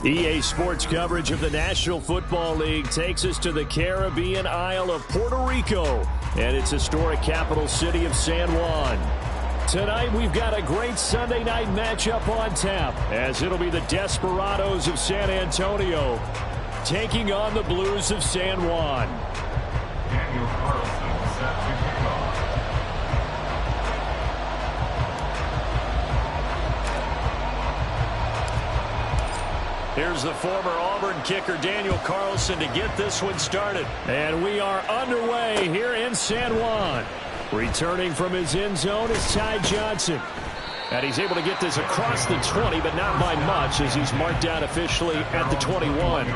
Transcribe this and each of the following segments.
EA Sports coverage of the National Football League takes us to the Caribbean Isle of Puerto Rico and its historic capital city of San Juan. Tonight we've got a great Sunday night matchup on tap, as it'll be the Desperados of San Antonio taking on the Blues of San Juan. Here's the former Auburn kicker Daniel Carlson to get this one started. And we are underway here in San Juan. Returning from his end zone is Ty Johnson. And he's able to get this across the 20, but not by much, as he's marked out officially at the 21.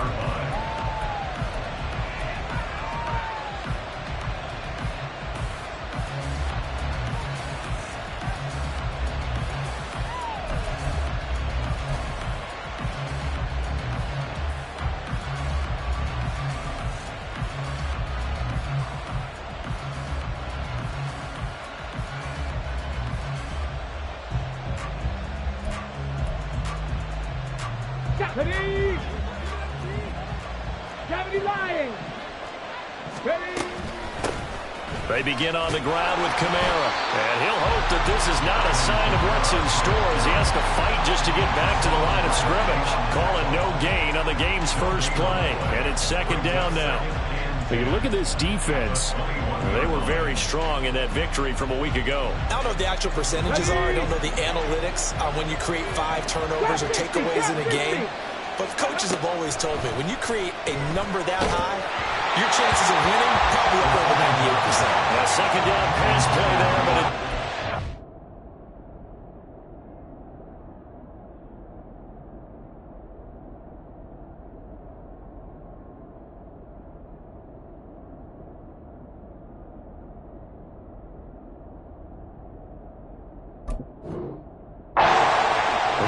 They begin on the ground with Kamara, and he'll hope that this is not a sign of what's in store as he has to fight just to get back to the line of scrimmage. Call it no gain on the game's first play, and it's second down now. You look at this defense. They were very strong in that victory from a week ago. I don't know what the actual percentages are. I don't know the analytics on when you create 5 turnovers or takeaways in a game. But coaches have always told me, when you create a number that high, your chances of winning probably up over 98%. A second down pass play there, but it...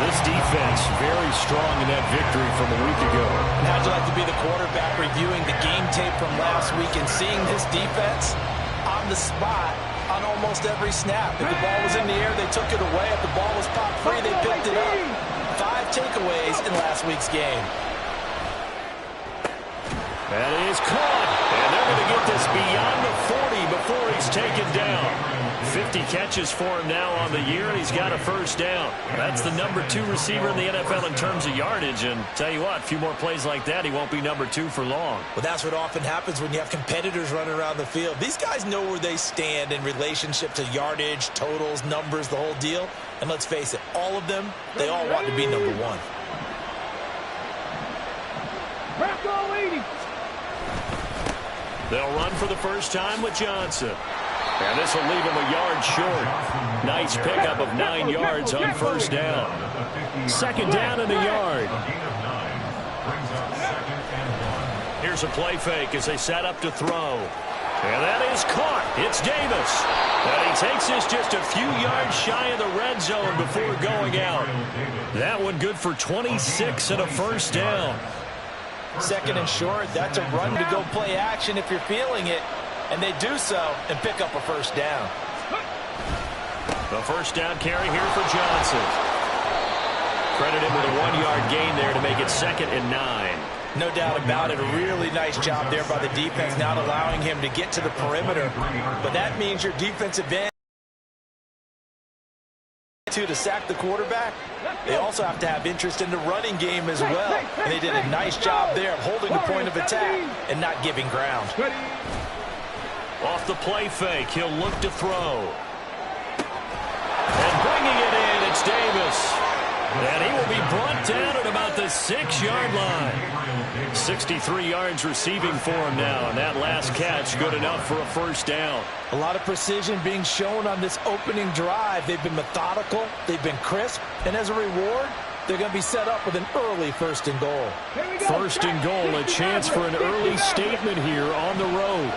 This defense very strong in that victory from a week ago. How'd you like to be the quarterback reviewing the game tape from last week and seeing this defense on the spot on almost every snap? If the ball was in the air, they took it away. If the ball was popped free, they picked it up. 5 takeaways in last week's game. That is caught. And they're going to get this beyond the 40 before he's taken down. 50 catches for him now on the year, and he's got a first down. That's the number 2 receiver in the NFL in terms of yardage. And tell you what, a few more plays like that, he won't be number 2 for long. Well, that's what often happens when you have competitors running around the field. These guys know where they stand in relationship to yardage, totals, numbers, the whole deal. And let's face it, all of them, they all want to be number 1. They'll run for the first time with Johnson. And this will leave him a yard short. Nice pickup of 9 yards on first down. Second down in the yard. Here's a play fake as they set up to throw. And that is caught. It's Davis. And he takes this just a few yards shy of the red zone before going out. That one good for 26 and a first down. Second and short, that's a run to go play action if you're feeling it. And they do so and pick up a first down. The first down carry here for Johnson. Credit him with a 1-yard gain there to make it 2nd and 9. No doubt about it. A really nice job there by the defense, not allowing him to get to the perimeter. But that means your defensive end to sack the quarterback. They also have to have interest in the running game as well. And they did a nice job there of holding the point of attack and not giving ground. Off the play fake, he'll look to throw. And bringing it in, it's Davis. And he will be brought down at about the 6-yard line. 63 yards receiving for him now, and that last catch good enough for a first down. A lot of precision being shown on this opening drive. They've been methodical, they've been crisp, and as a reward, they're going to be set up with an early 1st and goal. First and goal, a chance for an early statement here on the road.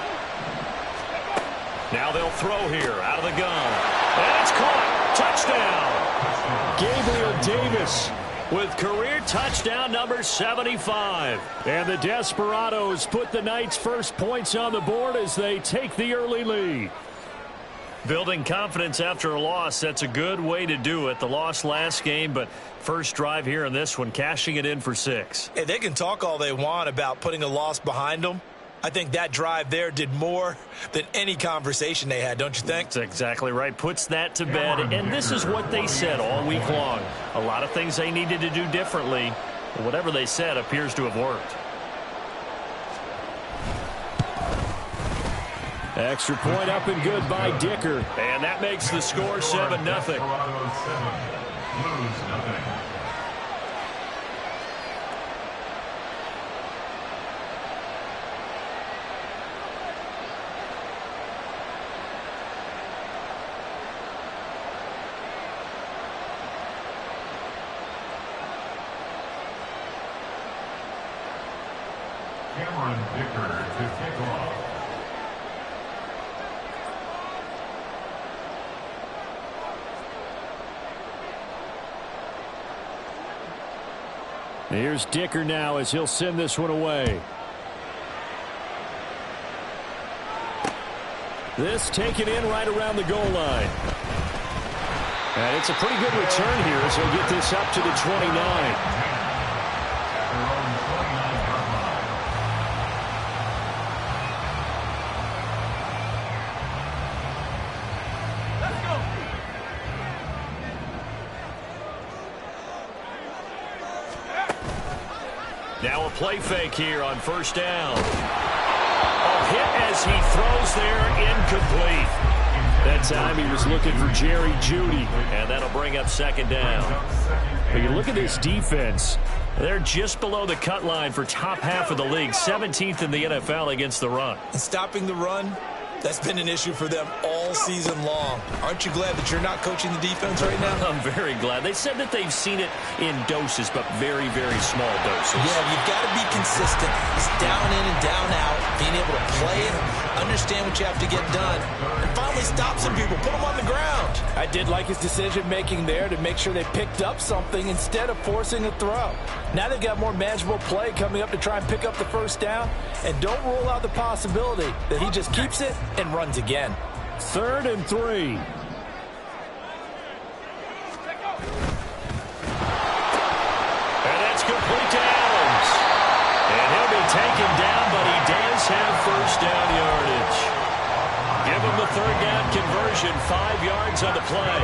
Now they'll throw here out of the gun. And it's caught. Touchdown. Gabriel Davis with career touchdown number 75. And the Desperados put the night's first points on the board as they take the early lead. Building confidence after a loss, that's a good way to do it. The loss last game, but first drive here in this one, cashing it in for 6. Hey, they can talk all they want about putting a loss behind them. I think that drive there did more than any conversation they had, don't you think? That's exactly right. Puts that to bed, and this is what they said all week long. A lot of things they needed to do differently. Whatever they said appears to have worked. Extra point up and good by Dicker. And that makes the score 7-0. Dicker to kick off. Here's Dicker now as he'll send this one away. This taken in right around the goal line. And it's a pretty good return here as he'll get this up to the 29. Now a play fake here on first down. A hit as he throws there, incomplete. That time he was looking for Jerry Jeudy, and that'll bring up second down. But you look at this defense. They're just below the cut line for top half of the league, 17th in the NFL against the run. And stopping the run, that's been an issue for them all season long. Aren't you glad that you're not coaching the defense right now? I'm very glad. They said that they've seen it in doses, but very, very small doses. Yeah, you've got to be consistent. It's down in and down out, being able to play it, understand what you have to get done, and finally stop some people, put them on the ground. I did like his decision-making there to make sure they picked up something instead of forcing a throw. Now they've got more manageable play coming up to try and pick up the first down, and don't rule out the possibility that he just keeps it and runs again. 3rd and 3. And that's complete to Adams. And he'll be taken down, but he does have first down yardage. Give him the 3rd down conversion, 5 yards on the play.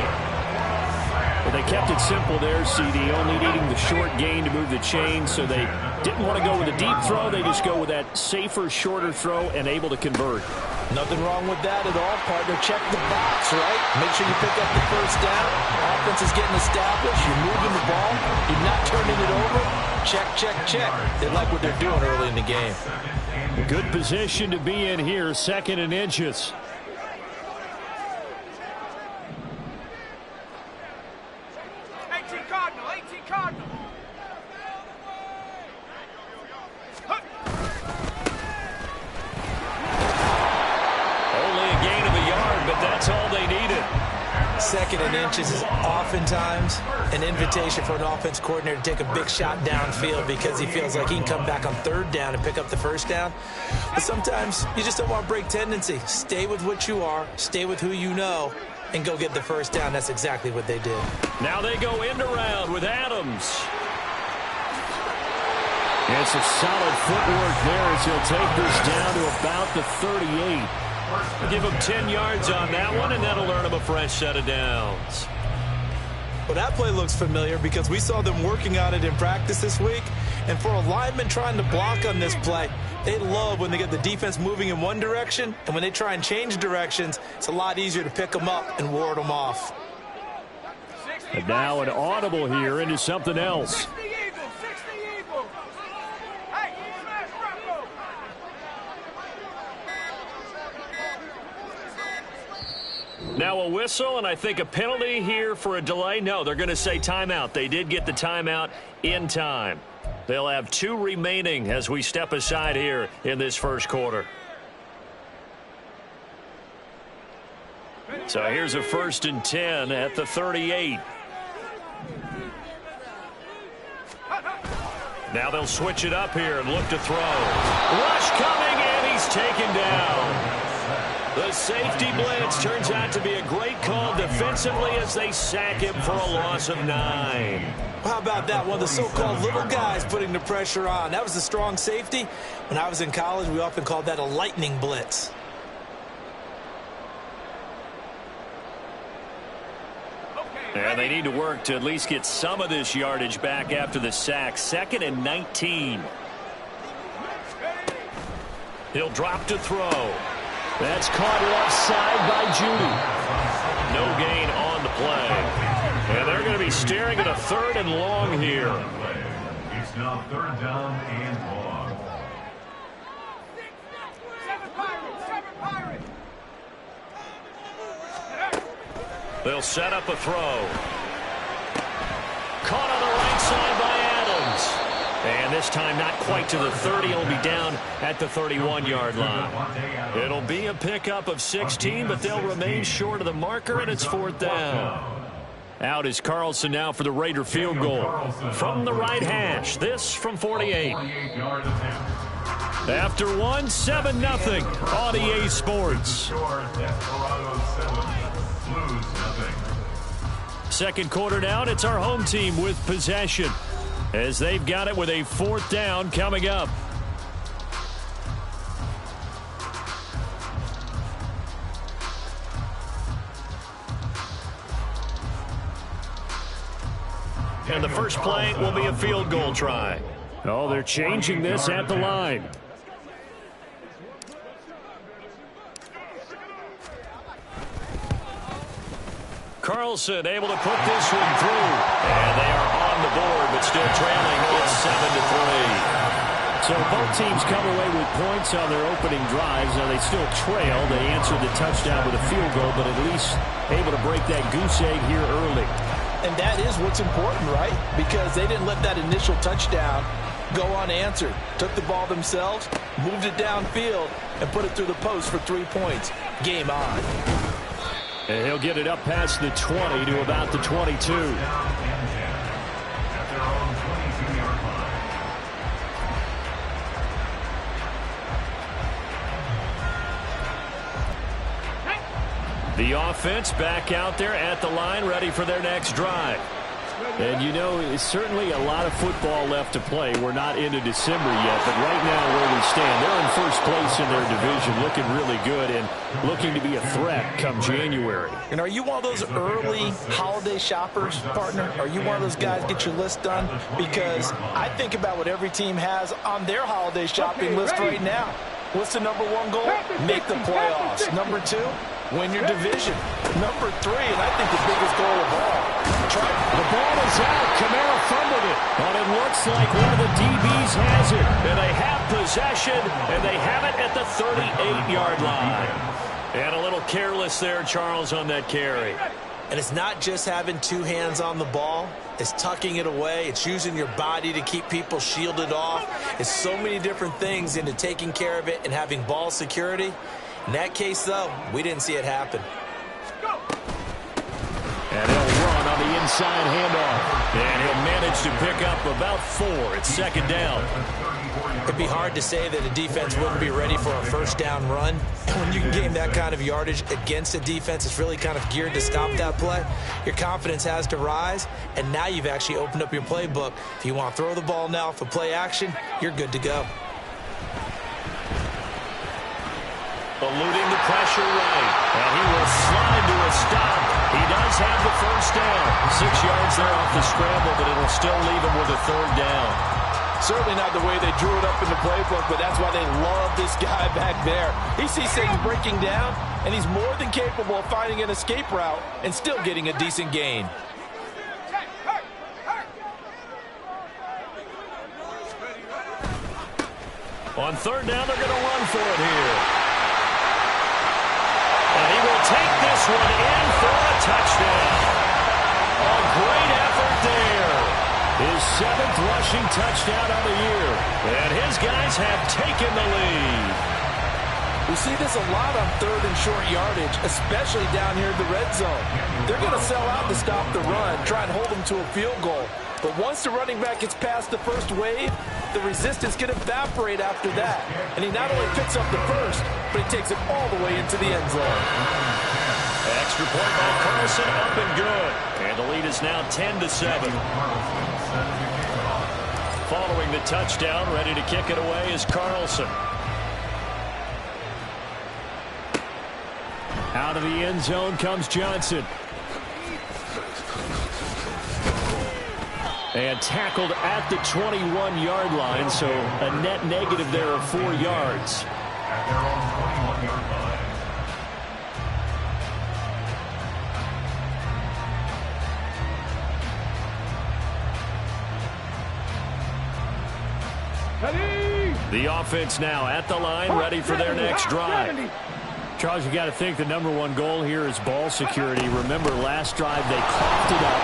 Well, they kept it simple there, CD, only needing the short gain to move the chain, so they didn't want to go with a deep throw. They just go with that safer, shorter throw and able to convert. Nothing wrong with that at all, partner. Check the box, right? Make sure you pick up the first down. Offense is getting established. You're moving the ball. You're not turning it over. Check, check, check. They like what they're doing early in the game. Good position to be in here, 2nd and inches. That's all they needed. 2nd and inches is oftentimes an invitation for an offense coordinator to take a big shot downfield because he feels like he can come back on 3rd down and pick up the first down. But sometimes you just don't want to break tendency. Stay with what you are, stay with who you know, and go get the first down. That's exactly what they did. Now they go end around with Adams. And some solid footwork there as he'll take this down to about the 38. Give him 10 yards on that one, and that'll earn him a fresh set of downs. Well, that play looks familiar because we saw them working on it in practice this week. And for a lineman trying to block on this play, they love when they get the defense moving in one direction, and when they try and change directions, it's a lot easier to pick them up and ward them off. And now an audible here into something else. Now a whistle, and I think a penalty here for a delay. No, they're going to say timeout. They did get the timeout in time. They'll have 2 remaining as we step aside here in this first quarter. So here's a 1st and 10 at the 38. Now they'll switch it up here and look to throw. Rush coming, and he's taken down. The safety blitz turns out to be a great call defensively as they sack him for a loss of 9. How about that? One of the so-called little guys putting the pressure on. That was a strong safety. When I was in college, we often called that a lightning blitz. And they need to work to at least get some of this yardage back after the sack. 2nd and 19. He'll drop to throw. That's caught left side by Judy. No gain on the play. And they're going to be staring at a 3rd and long here. It's now 3rd down and long. They'll set up a throw. Caught on the right side by Adams. And this time not quite to the 30. He'll be down at the 31-yard line. It'll be a pickup of 16, but they'll remain short of the marker, and it's 4th down. Out is Carlson now for the Raider field goal. From the right hash, this from 48. After one, 7-0 on EA Sports. Second quarter down, it's our home team with possession, as they've got it with a 4th down coming up. And the first play will be a field goal try. Oh, they're changing this at the line. Carlson able to put this one through. And they are on the board, but still trailing. It's 7-3. So both teams come away with points on their opening drives. Now they still trail. They answered the touchdown with a field goal, but at least able to break that goose egg here early. And that is what's important, right? Because they didn't let that initial touchdown go unanswered. Took the ball themselves, moved it downfield, and put it through the post for 3 points. Game on. And he'll get it up past the 20 to about the 22. The offense back out there at the line, ready for their next drive. And, you know, it's certainly a lot of football left to play. We're not into December yet, but right now where we stand, they're in first place in their division, looking really good and looking to be a threat come January. And are you one of those early holiday shoppers, partner? Are you one of those guys get your list done? Because I think about what every team has on their holiday shopping list right now. What's the number 1 goal? Make the playoffs. Number 2, win your division. Number 3, and I think the biggest goal of all, the ball is out. Kamara fumbled it. But it looks like one of the DBs has it. And they have possession, and they have it at the 38-yard line. And a little careless there, Charles, on that carry. And it's not just having 2 hands on the ball. It's tucking it away. It's using your body to keep people shielded off. It's so many different things into taking care of it and having ball security. In that case, though, we didn't see it happen. And he'll run on the inside handoff. And he'll manage to pick up about 4. It's 2nd down. It'd be hard to say that a defense wouldn't be ready for a first down run. And when you can gain that kind of yardage against a defense that's really kind of geared to stop that play, your confidence has to rise. And now you've actually opened up your playbook. If you want to throw the ball now for play action, you're good to go. Eluding the pressure right. And he will slide to a stop. He does have the first down. 6 yards there off the scramble, but it'll still leave him with a 3rd down. Certainly not the way they drew it up in the playbook, but that's why they love this guy back there. He sees things breaking down, and he's more than capable of finding an escape route and still getting a decent gain. On 3rd down, they're going to run for it here. And he will take this one in for a touchdown. A great effort there. His 7th rushing touchdown of the year. And his guys have taken the lead. We see this a lot on 3rd and short yardage, especially down here in the red zone. They're going to sell out to stop the run, try and hold them to a field goal. But once the running back gets past the first wave, The resistance can evaporate after that. And he not only picks up the first, but he takes it all the way into the end zone. Extra point by Carlson, up and good. And the lead is now 10-7. Following the touchdown, ready to kick it away is Carlson. Out of the end zone comes Johnson. And tackled at the 21-yard line, so a net negative there of 4 yards. At their own 21-yard line. The offense now at the line, ready for their next drive. Charles, you got to think the #1 goal here is ball security. Remember, last drive they coughed it up,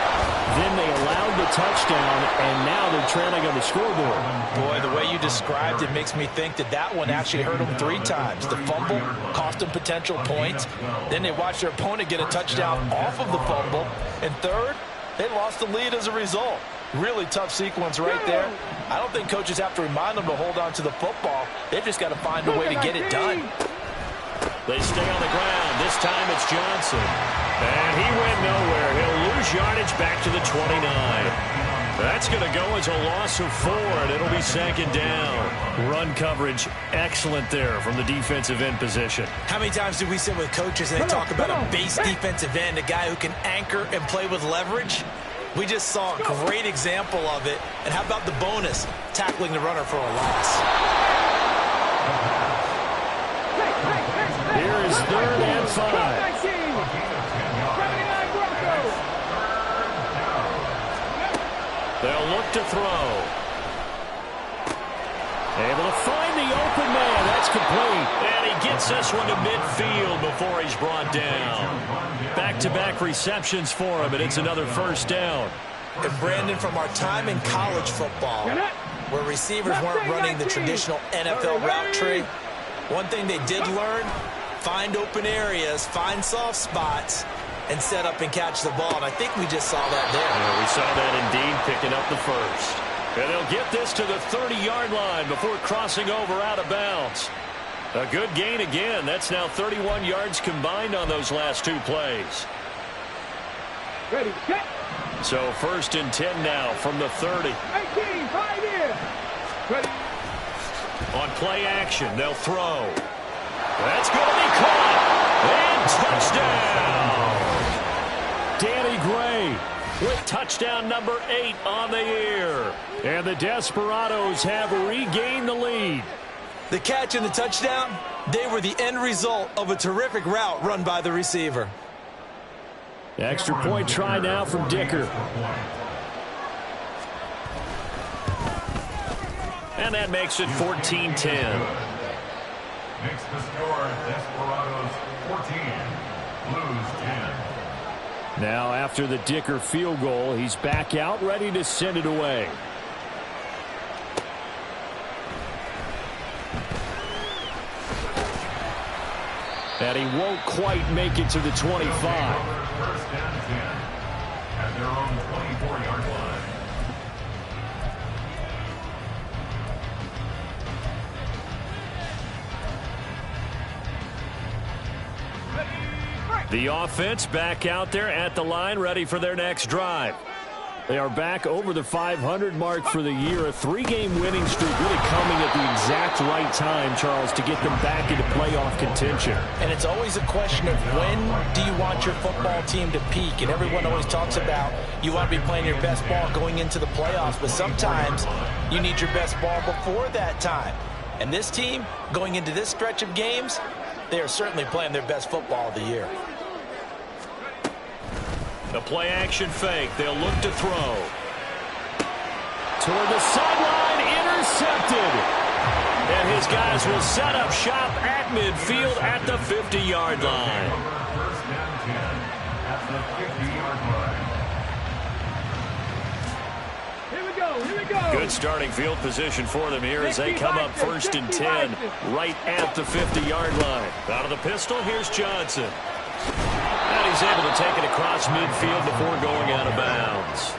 then they allowed the touchdown, and now they're trailing on the scoreboard. Boy, the way you described it makes me think that that one actually hurt them 3 times. The fumble cost them potential points. Then they watched their opponent get a touchdown off of the fumble. And third, they lost the lead as a result. Really tough sequence right there. I don't think coaches have to remind them to hold on to the football. They've just got to find a way to get it done. They stay on the ground. This time it's Johnson. And he went nowhere. He'll lose yardage back to the 29. That's going to go as a loss of 4, and it'll be second down. Run coverage excellent there from the defensive end position. How many times do we sit with coaches and they talk about a base defensive end, a guy who can anchor and play with leverage? We just saw a great example of it. And how about the bonus, tackling the runner for a loss? Here is 3rd and 5. They'll look to throw. Able to find the open man. That's complete. And he gets this one to midfield before he's brought down. Back-to-back receptions for him, and it's another first down. And Brandon, from our time in college football, where receivers weren't running the traditional NFL route tree, one thing they did learn, find open areas, find soft spots, and set up and catch the ball. And I think we just saw that there. Yeah, we saw that indeed, picking up the first. And they'll get this to the 30-yard line before crossing over out of bounds. A good gain again. That's now 31 yards combined on those last 2 plays. Ready, set. So 1st and 10 now from the 30. 18, 5 here. Ready. On play action, they'll throw. That's going to be caught. And touchdown. Danny Gray with touchdown number 8 on the year. And the Desperados have regained the lead. The catch and the touchdown, they were the end result of a terrific route run by the receiver. Extra point try now from Dicker. And that makes it 14-10. Makes the score Desperados 14, Blues 10. Now after the Dicker field goal, he's back out ready to send it away. And he won't quite make it to the 25. 1st and 10 at their own 24-yard line. The offense back out there at the line, ready for their next drive. They are back over the 500 mark for the year. A 3-game winning streak really coming at the exact right time, Charles, to get them back into playoff contention. And it's always a question of when do you want your football team to peak? And everyone always talks about you want to be playing your best ball going into the playoffs, but sometimes you need your best ball before that time. And this team, going into this stretch of games, they are certainly playing their best football of the year. The play action fake. They'll look to throw. Toward the sideline, intercepted. And his guys will set up shop at midfield at the 50-yard line. 1st and 10 at the 50-yard line. Here we go, here we go. Good starting field position for them here as they come up 1st and 10 right at the 50-yard line. Out of the pistol, here's Johnson. And he's able to take it across midfield before going out of bounds.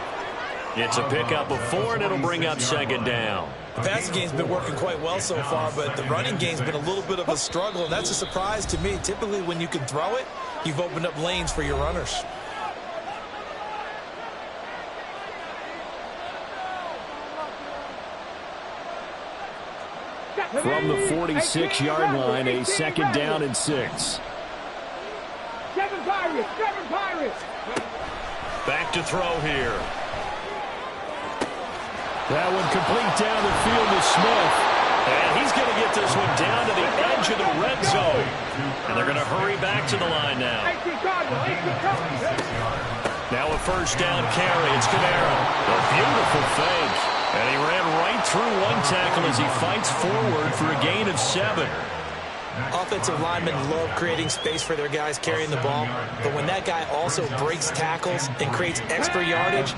It's a pickup of 4, and it'll bring up 2nd down. The passing game's been working quite well so far, but the running game's been a little bit of a struggle, and that's a surprise to me. Typically, when you can throw it, you've opened up lanes for your runners. From the 46-yard line, a 2nd down and 6. 7 Pirates, 7 Pirates. Back to throw here. That one complete down the field to Smith. And he's going to get this one down to the edge of the red zone. And they're going to hurry back to the line now. Now a 1st down carry. It's Camara. A beautiful fake. And he ran right through one tackle as he fights forward for a gain of 7. Offensive linemen love creating space for their guys carrying the ball, but when that guy also breaks tackles and creates extra yardage,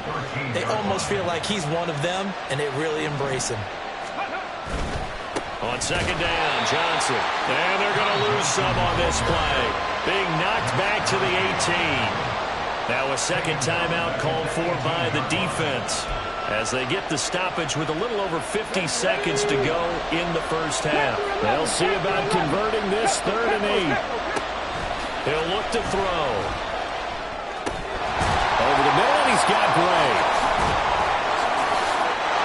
they almost feel like he's one of them, and they really embrace him. On 2nd down, Johnson. And they're going to lose some on this play. Being knocked back to the 18. Now a 2nd timeout called for by the defense, as they get the stoppage with a little over 50 seconds to go in the 1st half. They'll see about converting this 3rd and 8. He'll look to throw. Over the middle, and he's got Gray.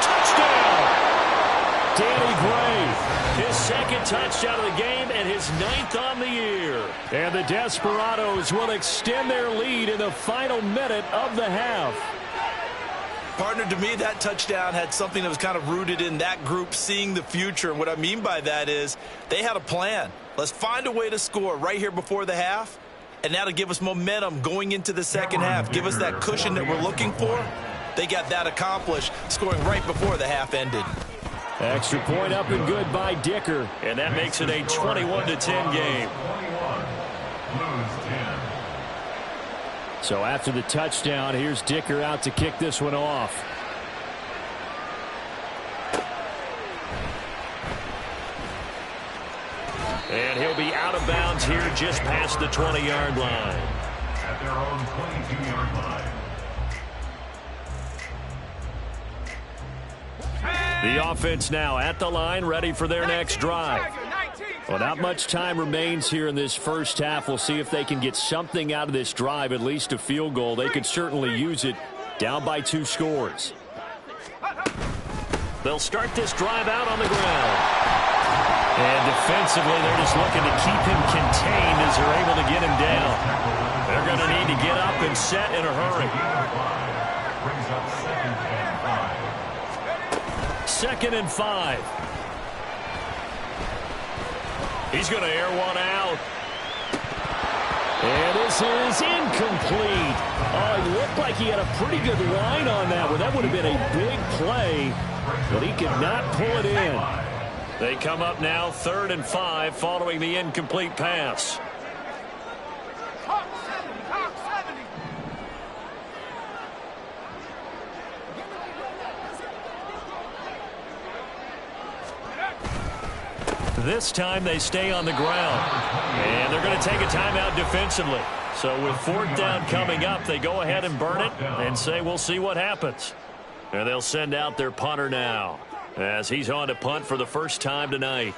Touchdown! Danny Gray, his 2nd touchdown of the game and his 9th on the year. And the Desperados will extend their lead in the final minute of the half. Partner, to me, that touchdown had something that was kind of rooted in that group seeing the future. And what I mean by that is they had a plan. Let's find a way to score right here before the half, and that'll give us momentum going into the 2nd half. Give us that cushion that we're looking for. They got that accomplished, scoring right before the half ended. Extra point up and good by Dicker. And that makes it a 21-10 game. So after the touchdown, here's Dicker out to kick this one off. And he'll be out of bounds here just past the 20-yard line. At their own 22-yard line. The offense now at the line, ready for their next drive. Well, not much time remains here in this 1st half. We'll see if they can get something out of this drive, at least a field goal. They could certainly use it, down by 2 scores. They'll start this drive out on the ground. And defensively, they're just looking to keep him contained as they're able to get him down. They're going to need to get up and set in a hurry. Brings up 2nd and 5. 2nd and 5. He's going to air one out. And this is incomplete. Oh, it looked like he had a pretty good line on that one. That would have been a big play, but he could not pull it in. They come up now 3rd and 5 following the incomplete pass. This time they stay on the ground. And they're going to take a timeout defensively. So with 4th down coming up, they go ahead and burn it and say we'll see what happens. And they'll send out their punter now, as he's on to punt for the first time tonight.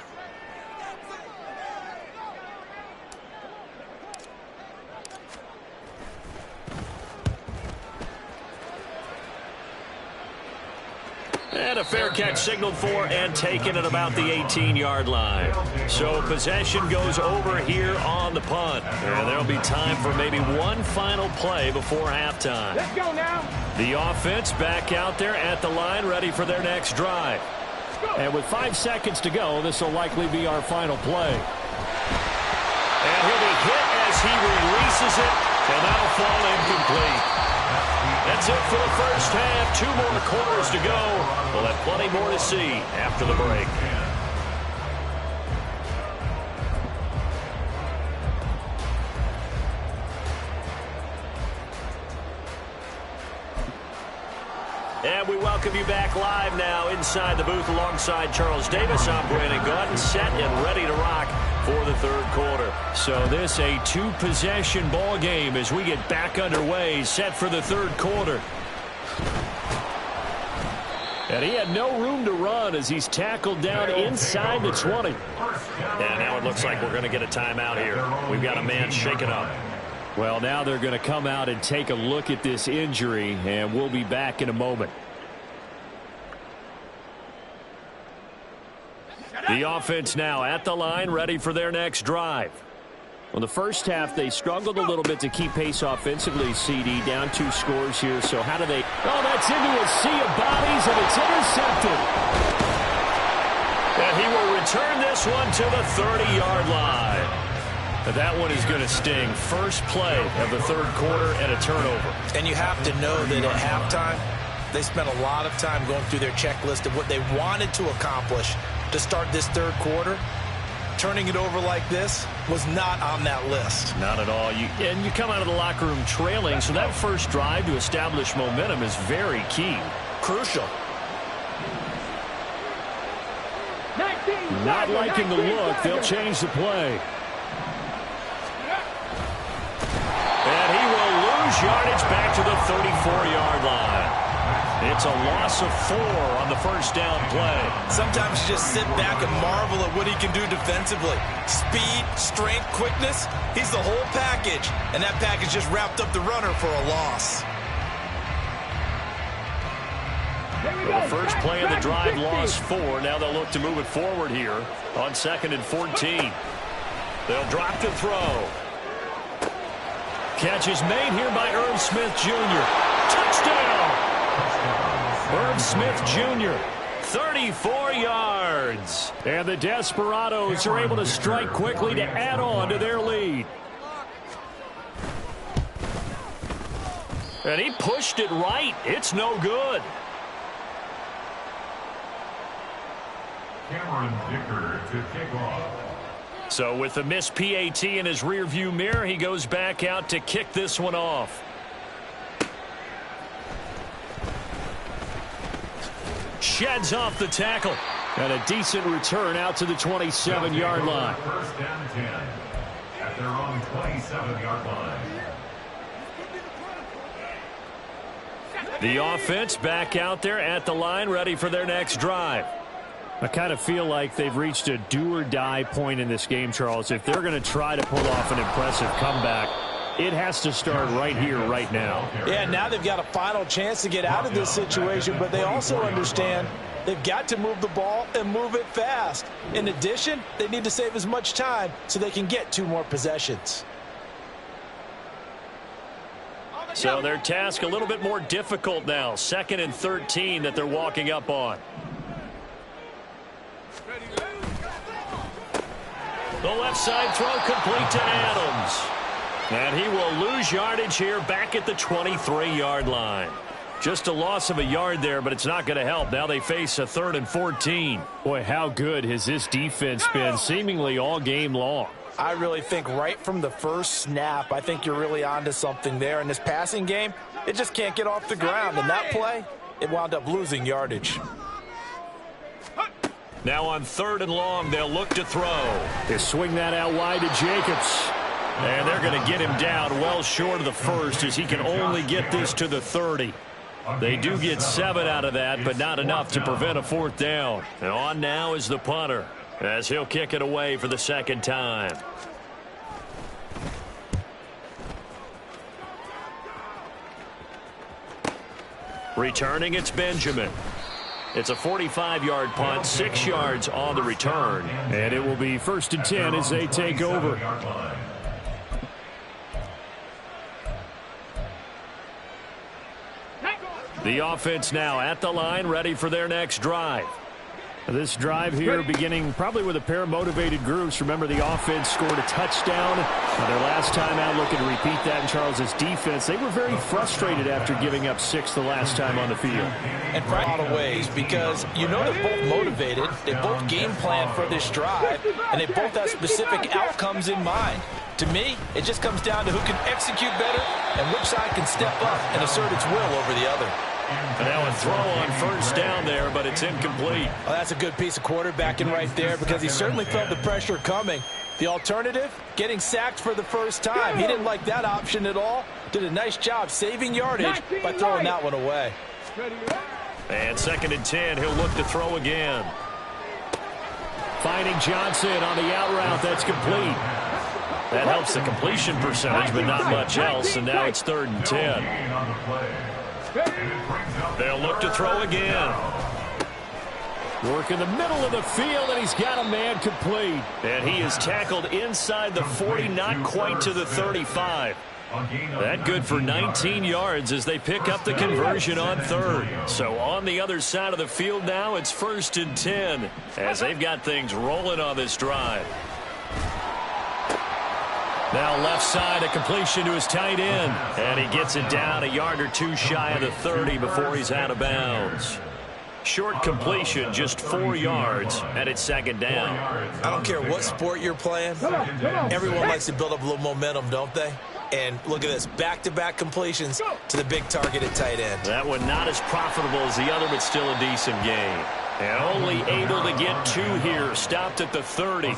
And a fair catch signaled for and taken at about the 18-yard line. So possession goes over here on the punt. And there'll be time for maybe one final play before halftime. Let's go now. The offense back out there at the line, ready for their next drive. And with 5 seconds to go, this will likely be our final play. And he'll be hit as he releases it, and that'll fall incomplete. That's it for the first half. 2 more quarters to go. We'll have plenty more to see after the break. And we welcome you back live now inside the booth alongside Charles Davis. I'm Brandon Gaudin, set and ready to rock for the 3rd quarter. So this a 2-possession ball game as we get back underway, set for the 3rd quarter. And he had no room to run as he's tackled down inside the 20. And now it looks like we're going to get a timeout here. We've got a man shaken up. Well, now they're going to come out and take a look at this injury, and we'll be back in a moment. The offense now at the line, ready for their next drive. Well, the first half, they struggled a little bit to keep pace offensively, CD, down 2 scores here. So how do they... Oh, that's into a sea of bodies, and it's intercepted. And he will return this one to the 30-yard line. But that one is going to sting. First play of the third quarter and a turnover. And you have to know that at halftime, they spent a lot of time going through their checklist of what they wanted to accomplish to start this third quarter. Turning it over like this was not on that list. Not at all. And you come out of the locker room trailing, so that first drive to establish momentum is very key. Crucial. Not liking the look. They'll change the play. And he will lose yardage back to the 34-yard line. It's a loss of 4 on the first down play. Sometimes you just sit back and marvel at what he can do defensively. Speed, strength, quickness. He's the whole package. And that package just wrapped up the runner for a loss. Well, the first play of the drive lost 4. Now they'll look to move it forward here on 2nd and 14. They'll drop the throw. Catch is made here by Irv Smith Jr. Touchdown! Irv Smith Jr., 34 yards. And the Desperados are able to strike quickly to add on to their lead. And he pushed it right. It's no good. Cameron Dicker to kick off. So with the missed PAT in his rearview mirror, he goes back out to kick this one off. Sheds off the tackle. And a decent return out to the 27-yard line. First down 10 at their own 27-yard line. The offense back out there at the line, ready for their next drive. I kind of feel like they've reached a do-or-die point in this game, Charles. If they're going to try to pull off an impressive comeback, it has to start right here, right now. Yeah, now they've got a final chance to get out of this situation, but they also understand they've got to move the ball and move it fast. In addition, they need to save as much time so they can get 2 more possessions. So their task a little bit more difficult now. 2nd and 13 that they're walking up on. The left side throw complete to Adams. And he will lose yardage here back at the 23-yard line. Just a loss of a yard there, but it's not going to help. Now they face a 3rd and 14. Boy, how good has this defense been seemingly all game long? I really think right from the first snap, I think you're really onto something there. In this passing game, it just can't get off the ground. And that play, it wound up losing yardage. Now on 3rd and long, they'll look to throw. They swing that out wide to Jacobs. And they're going to get him down well short of the first as he can only get this to the 30. They do get 7 out of that, but not enough to prevent a 4th down. And on now is the punter as he'll kick it away for the 2nd time. Returning, it's Benjamin. It's a 45-yard punt, 6 yards on the return. And it will be 1st and 10 as they take over. The offense now at the line, ready for their next drive. This drive here beginning probably with a pair of motivated groups. Remember, the offense scored a touchdown. Their last time out, looking to repeat that in Charles's defense. They were very frustrated after giving up 6 the last time on the field. And for a lot of ways, because you know they're both motivated, they both game plan for this drive, and they both have specific outcomes in mind. To me, it just comes down to who can execute better and which side can step up and assert its will over the other. And now a throw on 1st down there, but it's incomplete. Well, that's a good piece of quarterbacking right there because he certainly felt the pressure coming. The alternative, getting sacked for the first time. He didn't like that option at all. Did a nice job saving yardage by throwing that one away. And 2nd and 10, he'll look to throw again. Finding Johnson on the out route. That's complete. That helps the completion percentage, but not much else. And now it's 3rd and 10. They'll look to throw again. Work in the middle of the field, and he's got a man complete. And he is tackled inside the 40, not quite to the 35. That good for 19 yards as they pick up the conversion on 3rd. So on the other side of the field now, it's 1st and 10 as they've got things rolling on this drive. Now left side, a completion to his tight end. And he gets it down a yard or two shy of the 30 before he's out of bounds. Short completion, just 4 yards, and it's 2nd down. I don't care what sport you're playing. Everyone likes to build up a little momentum, don't they? And look at this, back-to-back completions to the big target at tight end. That one not as profitable as the other, but still a decent game. And only able to get 2 here, stopped at the 30.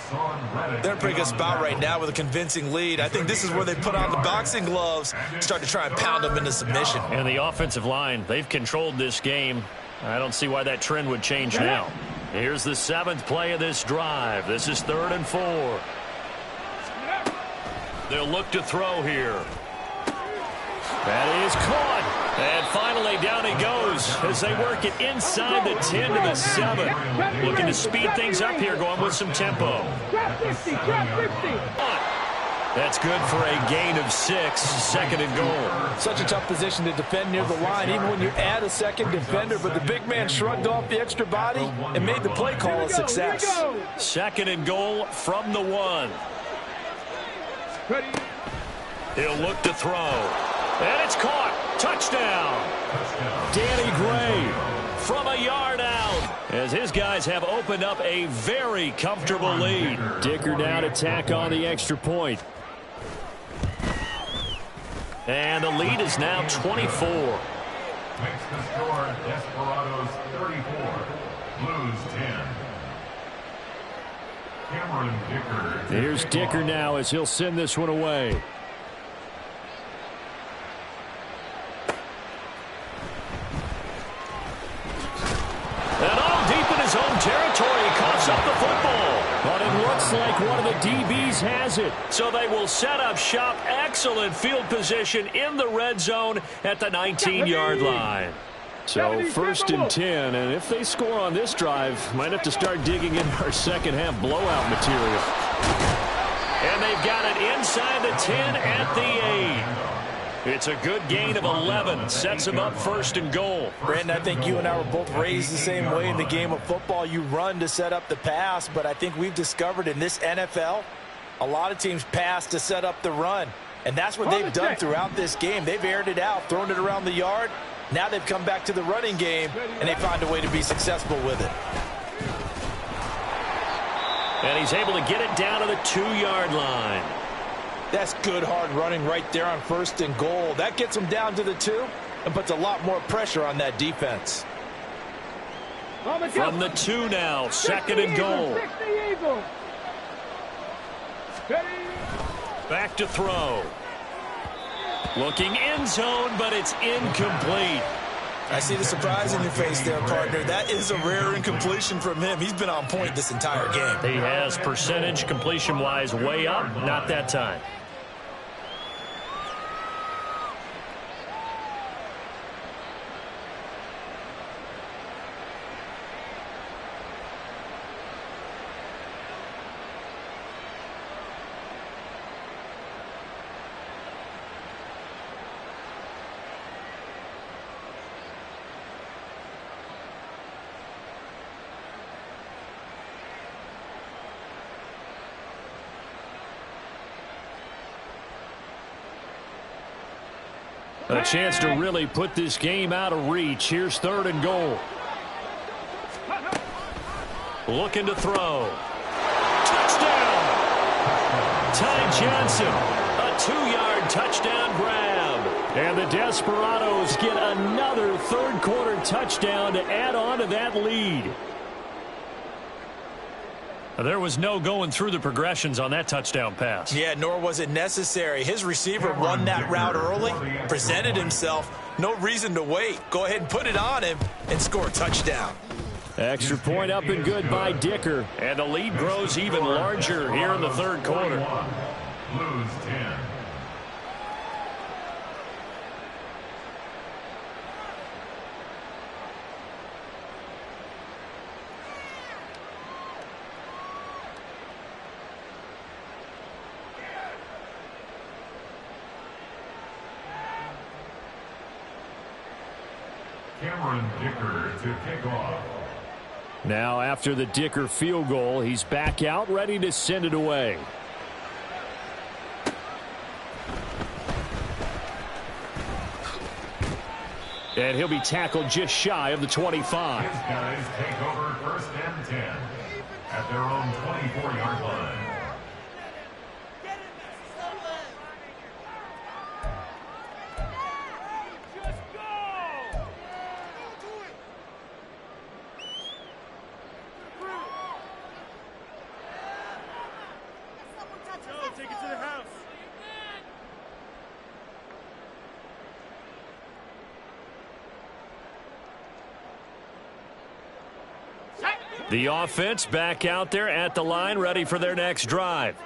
They're in a pretty good spot right now with a convincing lead. I think this is where they put on the boxing gloves, start to try and pound them into submission. And the offensive line, they've controlled this game. I don't see why that trend would change now. Here's the 7th play of this drive. This is 3rd and 4. They'll look to throw here. That is caught. And finally down he goes as they work it inside the 10 to the 7. Looking to speed things up here, going with some tempo. That's good for a gain of 6, 2nd and goal. Such a tough position to defend near the line, even when you add a second defender. But the big man shrugged off the extra body and made the play call a success. 2nd and goal from the 1. He'll look to throw. And it's caught. Touchdown. Danny Gray from a yard out as his guys have opened up a very comfortable lead. Dicker down to tack on the extra point. And the lead is now 24. Makes the score Desperados 34, Blues 10. Cameron Dicker. Here's Dicker now as he'll send this one away. And all deep in his own territory, he coughs up the football. But it looks like one of the DBs has it. So they will set up shop. Excellent field position in the red zone at the 19-yard line. So 1st and 10, and if they score on this drive, might have to start digging in our second half blowout material. And they've got it inside the 10 at the 8. It's a good gain of 11. Sets them up 1st and goal. Brandon, I think you and I were both raised the same way in the game of football. You run to set up the pass, but I think we've discovered in this NFL, a lot of teams pass to set up the run. And that's what they've done throughout this game. They've aired it out, thrown it around the yard. Now they've come back to the running game, and they find a way to be successful with it. And he's able to get it down to the 2-yard line. That's good hard running right there on 1st and goal. That gets them down to the 2 and puts a lot more pressure on that defense. From the 2 now, 2nd and goal. Back to throw. Looking end zone, but it's incomplete. I see the surprise in your face there, partner. That is a rare incompletion from him. He's been on point this entire game. He has percentage completion-wise way up, not that time. A chance to really put this game out of reach. Here's 3rd and goal. Looking to throw. Touchdown! Ty Johnson, a 2-yard touchdown grab. And the Desperados get another 3rd quarter touchdown to add on to that lead. There was no going through the progressions on that touchdown pass. Yeah, nor was it necessary. His receiver won that route early, presented himself. No reason to wait. Go ahead and put it on him and score a touchdown. Extra point up and good by Dicker. And the lead grows even larger here in the third quarter. Lose 10. Dicker to kick off. Now after the Dicker field goal, he's back out ready to send it away. And he'll be tackled just shy of the 25. His guys take over 1st and 10 at their own 24-yard line. The offense back out there at the line, ready for their next drive.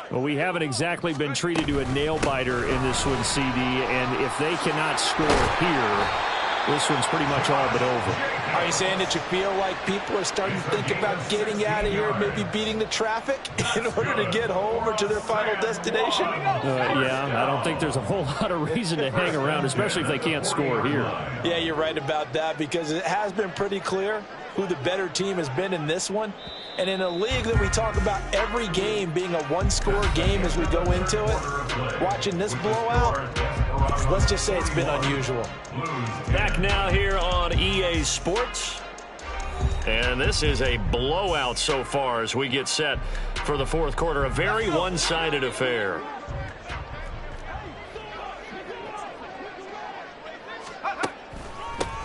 Well, we haven't exactly been treated to a nail-biter in this one, CD, and if they cannot score here, this one's pretty much all but over. Are you saying that you feel like people are starting to think about getting out of here, maybe beating the traffic in order to get home or to their final destination? Yeah, I don't think there's a whole lot of reason to hang around, especially if they can't score here. Yeah, you're right about that, because it has been pretty clear who the better team has been in this one. And in a league that we talk about every game being a one-score game as we go into it, watching this blowout, let's just say it's been unusual. Back now here on EA Sports. And this is a blowout so far as we get set for the fourth quarter. A very one-sided affair.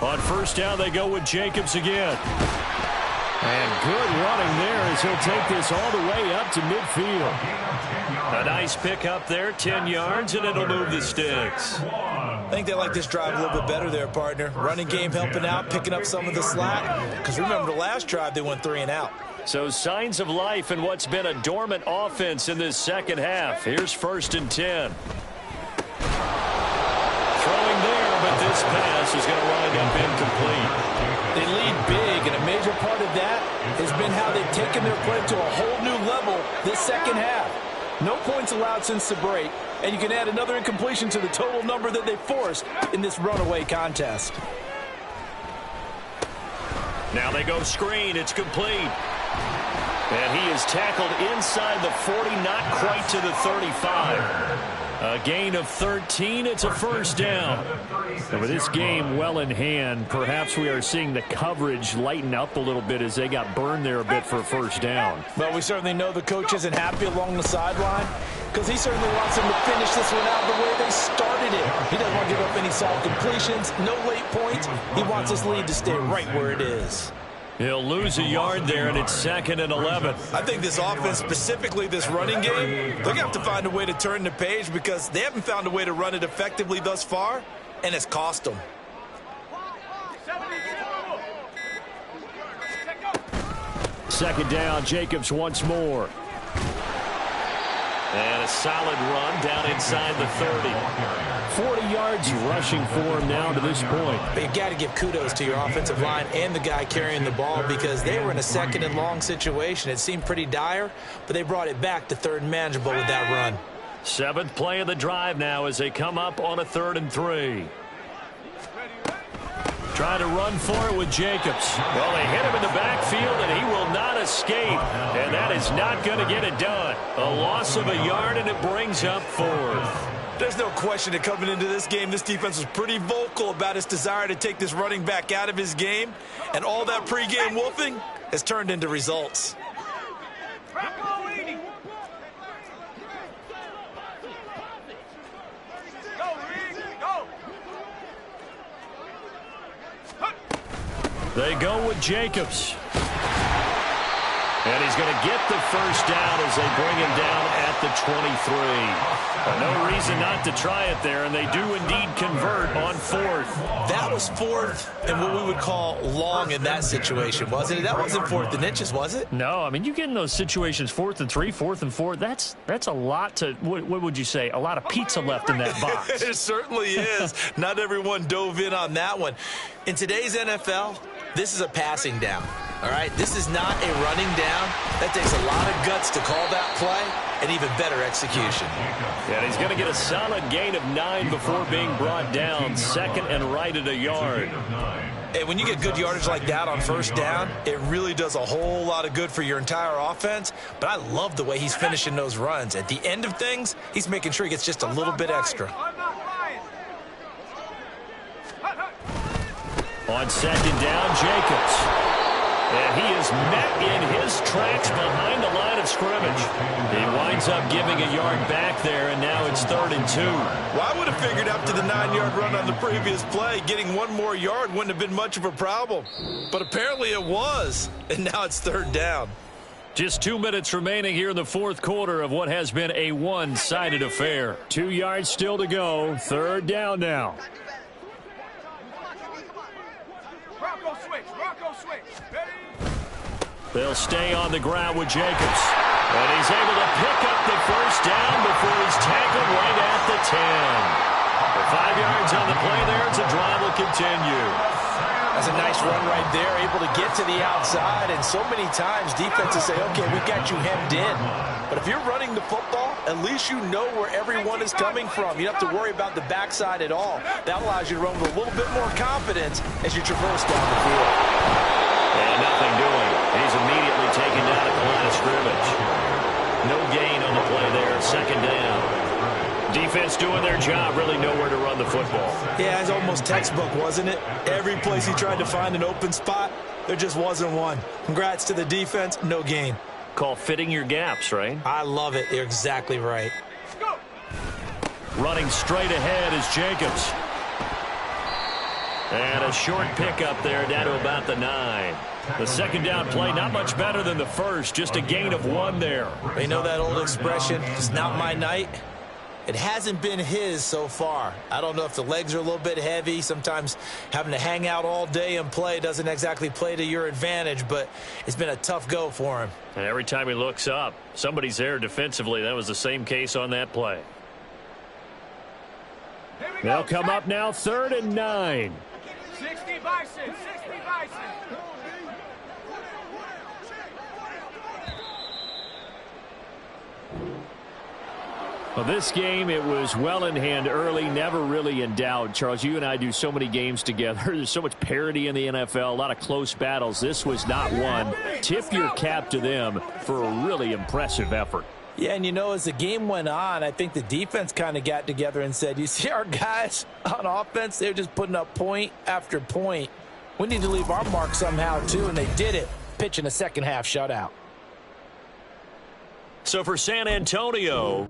On first down, they go with Jacobs again. And good running there as he'll take this all the way up to midfield. A nice pick up there, 10 yards, and it'll move the sticks. I think they like this drive a little bit better there, partner. Running game helping out, picking up some of the slack. Because remember, the last drive, they went 3 and out. So signs of life in what's been a dormant offense in this second half. Here's 1st and 10. Throwing there, but this pass is going to wind up incomplete. They lead big, and a major part of that has been how they've taken their play to a whole new level this second half. No points allowed since the break, and you can add another incompletion to the total number that they forced in this runaway contest. Now they go screen. It's complete. And he is tackled inside the 40, not quite to the 35. A gain of 13. It's a first down. And with this game well in hand, perhaps we are seeing the coverage lighten up a little bit as they got burned there a bit for a first down. Well, we certainly know the coach isn't happy along the sideline because he certainly wants them to finish this one out the way they started it. He doesn't want to give up any soft completions, no late points. He wants his lead to stay right where it is. He'll lose a yard there, and it's 2nd and 11. I think this offense, specifically this running game, they're going to have to find a way to turn the page because they haven't found a way to run it effectively thus far, and it's cost them. Second down, Jacobs once more. And a solid run down inside the 30. 40 yards rushing for him now to this point. But you got to give kudos to your offensive line and the guy carrying the ball because they were in a 2nd and long situation. It seemed pretty dire, but they brought it back to 3rd and manageable with that run. 7th play of the drive now as they come up on a 3rd and 3. Trying to run for it with Jacobs. Well, they hit him in the backfield, and he will not escape. And that is not going to get it done. A loss of a yard, and it brings up 4th. There's no question that coming into this game, this defense was pretty vocal about its desire to take this running back out of his game. And all that pregame wolfing has turned into results. They go with Jacobs. And he's going to get the first down as they bring him down at the 23. Well, no reason not to try it there, and they do indeed convert on fourth. That was fourth and what we would call long in that situation, wasn't it? That wasn't fourth and inches, was it? No, I mean, you get in those situations, 4th and 3, 4th and 4, that's a lot to, what would you say, a lot of pizza left in that box. It certainly is. Not everyone dove in on that one. In today's NFL, this is a passing down. All right, this is not a running down. That takes a lot of guts to call that play and even better execution. And he's going to get a solid gain of 9 before being brought down, second and right at a yard. And when you get good yardage like that on first down, it really does a whole lot of good for your entire offense. But I love the way he's finishing those runs. At the end of things, he's making sure he gets just a little bit extra. On second down, Jacobs. And he is met in his tracks behind the line of scrimmage. He winds up giving a yard back there, and now it's 3rd and 2. Well, I would have figured after the 9-yard run on the previous play, getting one more yard wouldn't have been much of a problem. But apparently it was, and now it's 3rd down. Just 2 minutes remaining here in the fourth quarter of what has been a one-sided affair. 2 yards still to go. 3rd down now. Rocco switch. Rocco switch. Ready? They'll stay on the ground with Jacobs. And he's able to pick up the first down before he's tackled right at the 10. For 5 yards on the play there, it's a drive will continue. That's a nice run right there, able to get to the outside. And so many times defenses say, okay, we got you hemmed in. But if you're running the football, at least you know where everyone is coming from. You don't have to worry about the backside at all. That allows you to run with a little bit more confidence as you traverse down the field. And nothing doing. He's immediately taken down at the line of scrimmage. No gain on the play there. 2nd down. Defense doing their job, really nowhere to run the football. Yeah, it's almost textbook, wasn't it? Every place he tried to find an open spot, there just wasn't one. Congrats to the defense, no gain. Call fitting your gaps, right? I love it. You're exactly right. Running straight ahead is Jacobs. And a short pickup there down to about the 9. The 2nd down play, not much better than the first, just a gain of 1 there. You know that old expression, it's not my night? It hasn't been his so far. I don't know if the legs are a little bit heavy. Sometimes having to hang out all day and play doesn't exactly play to your advantage, but it's been a tough go for him. And every time he looks up, somebody's there defensively. That was the same case on that play. They'll come up now, 3rd and 9. 60 Bison. 60 Bison. Well, this game, it was well in hand early, never really in doubt. Charles, you and I do so many games together. There's so much parity in the NFL, a lot of close battles. This was not one. Tip your cap to them for a really impressive effort. Yeah, and you know, as the game went on, I think the defense kind of got together and said, you see our guys on offense, they're just putting up point after point. We need to leave our mark somehow, too, and they did it, pitching a second-half shutout. So for San Antonio,